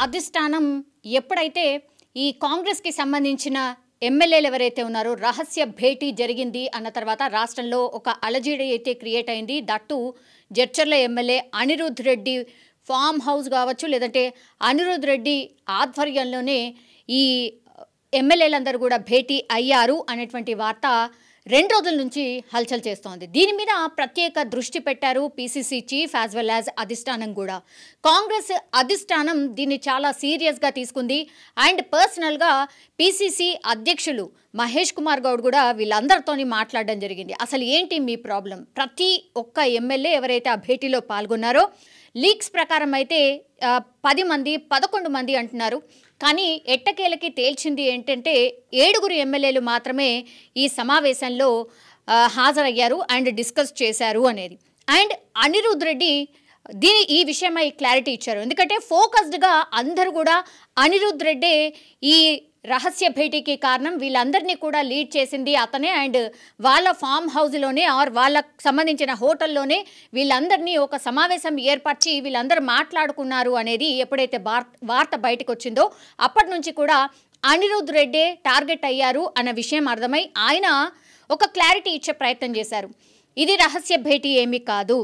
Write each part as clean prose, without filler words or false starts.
అధిష్టానం ఎప్పుడైతే ఈ కాంగ్రెస్ కి సంబంధించిన ఎమ్మెల్యేలు ఎవరైతే ఉన్నారో రహస్య భేటీ జరిగింది అన్న తర్వాత రాష్ట్రంలో ఒక అలజడి అయితే క్రియేట్ అయింది. That Jadcherla MLA Anirudh Reddy farm house కావచ్చు, లేదంటే అనిరుద్ రెడ్డి ఆధ్వర్యంలోనే ఈ ఎమ్మెల్యేలందరూ కూడా భేటీ అయ్యారు అనేటువంటి వార్త 2 రోజుల నుంచి హల్చల్ చేస్తోంది. దీని మీద ప్రత్యేక దృష్టి పెట్టారు PCC chief as well as అధిష్టానం కూడా. కాంగ్రెస్ అధిష్టానం దీన్ని చాలా సీరియస్గా తీసుకుంది. అండ్ పర్సనల్గా పీసీసీ అధ్యక్షులు మహేష్ కుమార్ గౌడ్ కూడా వీళ్ళందరితోని మాట్లాడడం జరిగింది. అసలు ఏంటి మీ ప్రాబ్లం? ప్రతి ఒక్క ఎమ్మెల్యే ఎవరైతే ఆ భేటీలో పాల్గొన్నారో లీక్స్ ప్రకారం అయితే 10 మంది 11 మంది అంటున్నారు. కానీ ఎట్టకేలకి తేల్చింది ఏంటంటే 7 ఎమ్మెల్యేలు మాత్రమే ఈ సమావేశంలో హాజరయ్యారు అండ్ డిస్కస్ చేశారు అనేది. అండ్ అనిరుద్ రెడ్డి ఈ విషయమై క్లారిటీ ఇచ్చారు. ఎందుకంటే ఫోకస్డ్గా అందరూ కూడా అనిరుద్ రెడ్డే ఈ రహస్య భేటీకి కారణం, వీళ్ళందరినీ కూడా లీడ్ చేసింది అతనే. అండ్ వాళ్ళ ఫామ్ హౌస్లోనే ఆర్ వాళ్ళకు సంబంధించిన హోటల్లోనే వీళ్ళందరినీ ఒక సమావేశం ఏర్పరిచి వీళ్ళందరూ మాట్లాడుకున్నారు అనేది ఎప్పుడైతే వార్త బయటకు వచ్చిందో అప్పటి నుంచి కూడా అనిరుద్ రెడ్డే టార్గెట్ అయ్యారు అన్న విషయం అర్థమై ఆయన ఒక క్లారిటీ ఇచ్చే ప్రయత్నం చేశారు. ఇది రహస్య భేటీ ఏమీ కాదు,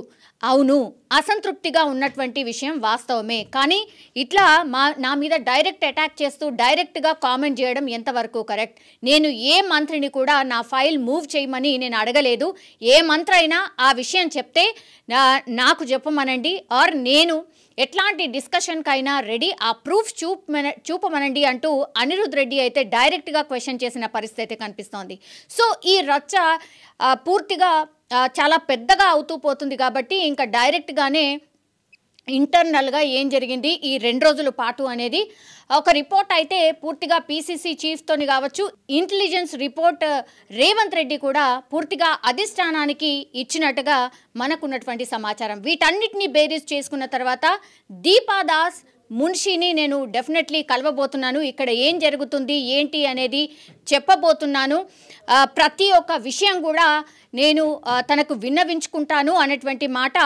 అవును అసంతృప్తిగా ఉన్నటువంటి విషయం వాస్తవమే, కానీ ఇట్లా నా మీద డైరెక్ట్ అటాక్ చేస్తూ డైరెక్ట్గా కామెంట్ చేయడం ఎంతవరకు కరెక్ట్? నేను ఏ మంత్రిని కూడా నా ఫైల్ మూవ్ చేయమని నేను అడగలేదు. ఏ మంత్రి అయినా ఆ విషయం చెప్తే నాకు చెప్పమనండి, ఆర్ నేను ఎట్లాంటి డిస్కషన్కైనా రెడీ, ఆ ప్రూఫ్ చూపమనండి అంటూ అనిరుద్ రెడ్డి అయితే డైరెక్ట్గా క్వశ్చన్ చేసిన పరిస్థితి కనిపిస్తోంది. సో ఈ రచ్చ పూర్తిగా చాలా పెద్దగా అవుతూ పోతుంది కాబట్టి ఇంకా డైరెక్ట్గానే ఇంటర్నల్గా ఏం జరిగింది ఈ 2 రోజుల పాటు అనేది ఒక రిపోర్ట్ అయితే పూర్తిగా పీసీసీ చీఫ్తోని కావచ్చు, ఇంటెలిజెన్స్ రిపోర్ట్ రేవంత్ రెడ్డి కూడా పూర్తిగా అధిష్టానానికి ఇచ్చినట్టుగా మనకున్నటువంటి సమాచారం. వీటన్నిటిని బేరీజ్ చేసుకున్న తర్వాత దీపాదాస్ మున్షిని నేను డెఫినెట్లీ కలవబోతున్నాను, ఇక్కడ ఏం జరుగుతుంది ఏంటి అనేది చెప్పబోతున్నాను, ప్రతి ఒక్క విషయం కూడా నేను తనకు విన్నవించుకుంటాను అనేటువంటి మాట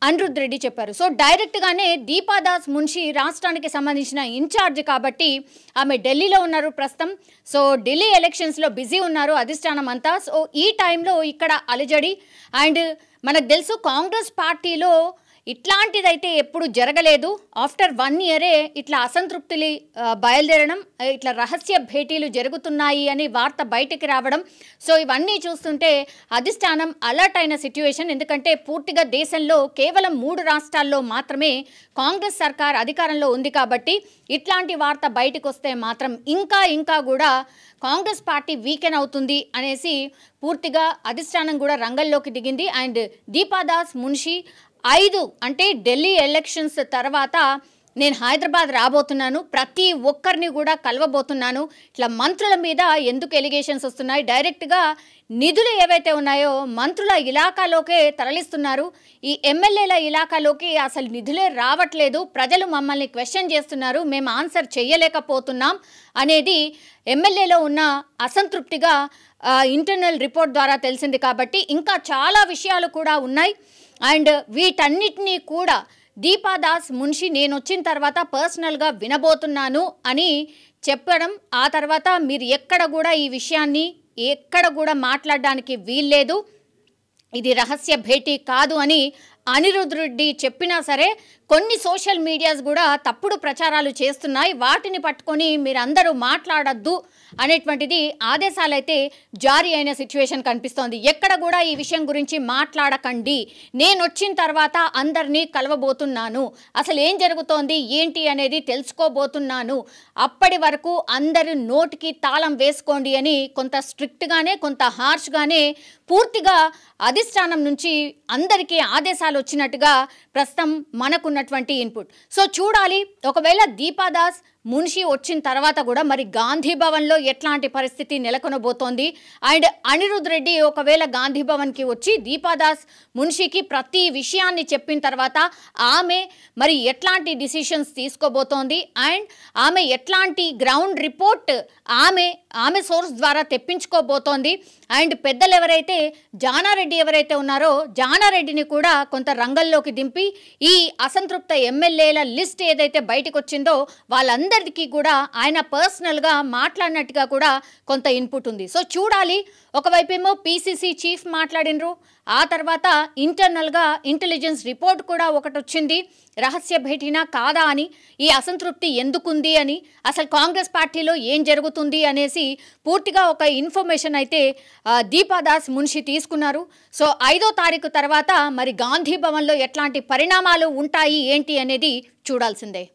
అనిరుద్ రెడ్డి చెప్పారు. సో డైరెక్ట్గానే దీపాదాస్ మున్షి రాష్ట్రానికి సంబంధించిన ఇన్ఛార్జ్ కాబట్టి ఆమె ఢిల్లీలో ఉన్నారు ప్రస్తుతం. సో ఢిల్లీ ఎలక్షన్స్లో బిజీ ఉన్నారు అధిష్టానం అంతా. సో ఈ టైంలో ఇక్కడ అలజడి. అండ్ మనకు తెలుసు కాంగ్రెస్ పార్టీలో ఇట్లాంటిదైతే ఎప్పుడు జరగలేదు. ఆఫ్టర్ 1 ఇయరే ఇట్లా అసంతృప్తులు బయలుదేరడం, ఇట్లా రహస్య భేటీలు జరుగుతున్నాయి అని వార్త బయటికి రావడం. సో ఇవన్నీ చూస్తుంటే అధిష్టానం అలర్ట్ అయిన సిట్యుయేషన్. ఎందుకంటే పూర్తిగా దేశంలో కేవలం 3 రాష్ట్రాల్లో మాత్రమే కాంగ్రెస్ సర్కార్ అధికారంలో ఉంది కాబట్టి ఇట్లాంటి వార్త బయటకు వస్తే మాత్రం ఇంకా కూడా కాంగ్రెస్ పార్టీ వీకెన్ అవుతుంది అనేసి పూర్తిగా అధిష్టానం కూడా రంగంలోకి దిగింది. అండ్ దీపాదాస్ మున్షి 5 అంటే ఢిల్లీ ఎలక్షన్స్ తర్వాత నేను హైదరాబాద్ రాబోతున్నాను, ప్రతి ఒక్కరిని కూడా కలవబోతున్నాను, ఇట్లా మంత్రుల మీద ఎందుకు ఎలిగేషన్స్ వస్తున్నాయి, డైరెక్ట్గా నిధులు ఏవైతే ఉన్నాయో మంత్రుల ఇలాకాలోకే తరలిస్తున్నారు, ఈ ఎమ్మెల్యేల ఇలాకాలోకి అసలు నిధులే రావట్లేదు, ప్రజలు మమ్మల్ని క్వశ్చన్ చేస్తున్నారు, మేము ఆన్సర్ చేయలేకపోతున్నాం అనేది ఎమ్మెల్యేలో ఉన్న అసంతృప్తిగా ఇంటర్నల్ రిపోర్ట్ ద్వారా తెలిసింది. కాబట్టి ఇంకా చాలా విషయాలు కూడా ఉన్నాయి. అండ్ వీటన్నిటినీ కూడా దీపాదాస్ మున్షి నేను వచ్చిన తర్వాత పర్సనల్గా వినబోతున్నాను అని చెప్పడం, ఆ తర్వాత మీరు ఎక్కడ కూడా ఈ విషయాన్ని ఎక్కడ కూడా మాట్లాడడానికి వీల్లేదు, ఇది రహస్య భేటీ కాదు అని అనిరుద్ రెడ్డి చెప్పినా సరే కొన్ని సోషల్ మీడియాస్ కూడా తప్పుడు ప్రచారాలు చేస్తున్నాయి, వాటిని పట్టుకొని మీరందరూ మాట్లాడద్దు అనేటువంటిది ఆదేశాలు అయితే జారీ అయిన సిచ్యువేషన్ కనిపిస్తోంది. ఎక్కడ కూడా ఈ విషయం గురించి మాట్లాడకండి, నేను వచ్చిన తర్వాత అందరినీ కలవబోతున్నాను, అసలు ఏం జరుగుతోంది ఏంటి అనేది తెలుసుకోబోతున్నాను, అప్పటి వరకు అందరూ నోటికి తాళం వేసుకోండి అని కొంత స్ట్రిక్ట్గానే కొంత హార్ష్గానే పూర్తిగా అధిష్టానం నుంచి అందరికీ ఆదేశాలు వచ్చినట్టుగా ప్రస్తుతం మనకున్నటువంటి ఇన్పుట్. సో చూడాలి, ఒకవేళ దీపాదాస్ మున్షి వచ్చిన తర్వాత కూడా మరి గాంధీ భవన్లో ఎట్లాంటి పరిస్థితి నెలకొనబోతోంది? అండ్ అనిరుద్ రెడ్డి ఒకవేళ గాంధీ భవన్కి వచ్చి దీపాదాస్ మున్షికి ప్రతి విషయాన్ని చెప్పిన తర్వాత ఆమె మరి ఎట్లాంటి డిసిషన్స్ తీసుకోబోతోంది అండ్ ఆమె ఎట్లాంటి గ్రౌండ్ రిపోర్ట్ ఆమె సోర్స్ ద్వారా తెప్పించుకోబోతోంది? అండ్ పెద్దలు ఎవరైతే జానారెడ్డి ఎవరైతే ఉన్నారో జానారెడ్డిని కూడా కొంత రంగంలోకి దింపి ఈ అసంతృప్త ఎమ్మెల్యేల లిస్ట్ ఏదైతే బయటకు వచ్చిందో వాళ్ళందరికీ కూడా ఆయన పర్సనల్గా మాట్లాడినట్టుగా కూడా కొంత ఇన్పుట్ ఉంది. సో చూడాలి. ఒకవైపేమో పీసీసీ చీఫ్ మాట్లాడినరు, ఆ తర్వాత ఇంటర్నల్గా ఇంటెలిజెన్స్ రిపోర్ట్ కూడా ఒకటి వచ్చింది, రహస్య భేటీనా కాదా అని, ఈ అసంతృప్తి ఎందుకుంది అని, అసలు కాంగ్రెస్ పార్టీలో ఏం జరుగుతుంది అనేసి పూర్తిగా ఒక ఇన్ఫర్మేషన్ అయితే దీపాదాస్ మున్షి తీసుకున్నారు. సో 5వ తారీఖు తర్వాత మరి గాంధీ భవన్లో ఎట్లాంటి పరిణామాలు ఉంటాయి ఏంటి అనేది చూడాల్సిందే.